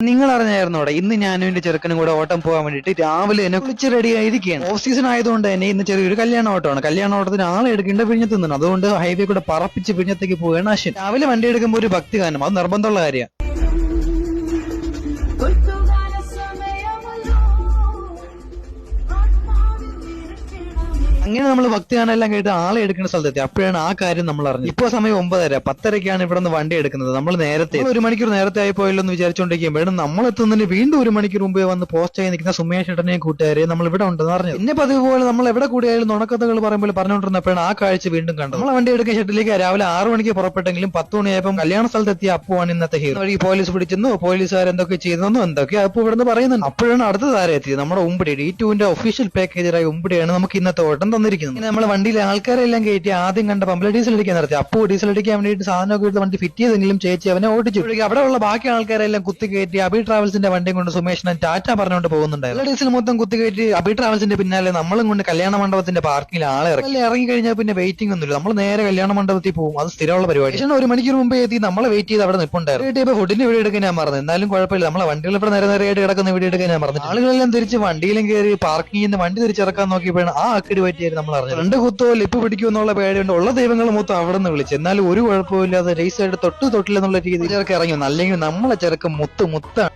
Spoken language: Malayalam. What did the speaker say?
നിങ്ങൾ അറിഞ്ഞായിരുന്നോടെ ഇന്ന് ഞാനും എന്റെ ചെറുക്കനും കൂടെ ഓട്ടം പോകാൻ വേണ്ടിയിട്ട് രാവിലെ തന്നെ കുളിച്ച് റെഡി ആയിരിക്കുകയാണ്. ഓഫ് സീസൺ ആയതുകൊണ്ട് തന്നെ ഇന്ന് ചെറിയൊരു കല്യാണ ഓട്ടമാണ്. കല്യാണ ഓട്ടത്തിന് ആളെ എടുക്കേണ്ട വിഴിഞ്ഞത്ത് നിന്നാണ്. അതുകൊണ്ട് ഹൈവേ കൂടെ പറപ്പിച്ച് വിഴിഞ്ഞത്തേക്ക് പോവുകയാണ് അശ്വിൻ. രാവിലെ വണ്ടി എടുക്കുമ്പോൾ ഒരു ഭക്തി ഗാനം, അത് നിർബന്ധമുള്ള കാര്യമാണ്. അങ്ങനെ നമ്മൾ ഭക്തിഗാനെല്ലാം കേട്ട് ആളെ എടുക്കുന്ന സ്ഥലത്തെത്തി. അപ്പോഴാണ് ആ കാര്യം നമ്മൾ അറിഞ്ഞത്. ഇപ്പൊ സമയം 9:30, 10:30ക്കാണ് ഇവിടെ നിന്ന് വണ്ടി എടുക്കുന്നത്. നമ്മൾ നേരത്തെ 1 മണിക്കൂർ നേരത്തെ ആയി പോയല്ലോ എന്ന് വിചാരിച്ചുകൊണ്ടിരിക്കുമ്പോഴും നമ്മൾ എത്തുന്നതിന് വീണ്ടും 1 മണിക്കൂർ മുമ്പേ വന്ന് പോസ്റ്റ് ആയി നിൽക്കുന്ന സുമേഷ് ഏട്ടനെയും കൂട്ടുകാരെ നമ്മൾ ഇവിടെ ഉണ്ടെന്ന് അറിഞ്ഞു. പിന്നെ പതിവ് പോലെ നമ്മൾ എവിടെ കൂടിയായാലും നുണക്കഥകൾ പറയുമ്പോൾ പറഞ്ഞുകൊണ്ടിരുന്നപ്പോഴാണ് ആ കാഴ്ച വീണ്ടും കണ്ടത്. നമ്മളെ വണ്ടി എടുക്കുന്ന ഷെഡിലേക്ക് രാവിലെ 6 മണിക്ക് പുറപ്പെട്ടെങ്കിലും 10 മണിയായപ്പോൾ കല്യാണ സ്ഥലത്തെത്തിയ അപ്പുവാണ് ഇന്നത്തെ ഹീറോ. വഴി പോലീസ് പിടിച്ചെന്നോ പോലീസുകാർ എന്തൊക്കെ ചെയ്തെന്നോ എന്തൊക്കെയോ അപ്പു ഇവിടെ നിന്ന് പറയുന്നുണ്ട്. അപ്പോഴാണ് അടുത്ത താരം എത്തിയത്. നമ്മുടെ ഉമ്പടി D2ന്റെ ഒഫീഷ്യൽ പാക്കേജറായ ഉമ്പടിയാണ് നമുക്ക് ഇന്നത്തെ ഓട്ടം തന്നിരിക്കുന്നത്. നമ്മൾ വണ്ടിയിലെ ആൾക്കാരെല്ലാം കയറ്റി ആദ്യം കണ്ട പമ്പിൽ ഡീസൽ അടിക്കാൻ നിർത്തി. അപ്പോ ഡീസൽ അടിക്കാൻ വേണ്ടിയിട്ട് സാധനമൊക്കെ എടുത്ത് വണ്ടി ഫിറ്റ് ചെയ്തെങ്കിലും ചേച്ചി അവനെ ഓടിച്ചു. അവിടെ ഉള്ള ബാക്കി ആൾക്കാരെല്ലാം കുത്തി കയറ്റി അബി ട്രാവൽസിന്റെ വണ്ടിയും കൊണ്ട് സുമേഷിനെ ടാറ്റ പറഞ്ഞുകൊണ്ട് പോകുന്നുണ്ടായിരുന്നു. ഡീസൽ മൊത്തം കുത്തി കയറ്റി അബി ട്രാവൽസിന്റെ പിന്നാലെ നമ്മളും കൊണ്ട് കല്യാണ മണ്ഡപത്തിന്റെ പാർക്കിൽ ആളെ ഇറങ്ങി കഴിഞ്ഞാൽ പിന്നെ വെയിറ്റിംഗ് ഒന്നുമില്ല. നമ്മൾ നേരെ കല്യാണ മണ്ഡപത്തിൽ പോകും. അത് സ്ഥിരമുള്ള പരിപാടി. പക്ഷേ 1 മണിക്കൂർ മുമ്പേ എത്തി നമ്മളെ വെയിറ്റ് ചെയ്ത് അവിടെ നിൽപ്പുണ്ടായിരുന്നു. ഇപ്പൊ ഫുഡിന്റെ വീഡിയോ എടുക്കാൻ ഞാൻ മറന്നു. എന്നാലും കുഴപ്പമില്ല, നമ്മളെ വണ്ടികൾ ഇവിടെ നേരെയായിട്ട് കിടക്കുന്ന വീഡിയോ എടുക്കാൻ ഞാൻ മറന്നു. ആളുകളെല്ലാം തിരിച്ച് വണ്ടിയിലും കയറി പാർക്കിംഗ് ചെയ്യുന്ന വണ്ടി തിരിച്ചിറക്കാൻ നോക്കിയപ്പോഴാണ് ആ അക്കടി പറ്റിയായിരുന്നു നമ്മൾ അറിഞ്ഞത്. 2 കുത്തോ ലിപ്പ് പിടിക്കുമെന്നുള്ള പേടിയുണ്ട്. ഉള്ള ദൈവങ്ങൾ മൊത്തം അവിടെ നിന്ന് വിളിച്ചു. എന്നാലും ഒരു കുഴപ്പമില്ലാതെ റേസ് ആയിട്ട് തൊട്ടില്ലെന്നുള്ള രീതിയിൽ ഇറങ്ങി വന്നു. അല്ലെങ്കിൽ നമ്മളെ ചെറുക്കം മുത്താണ്.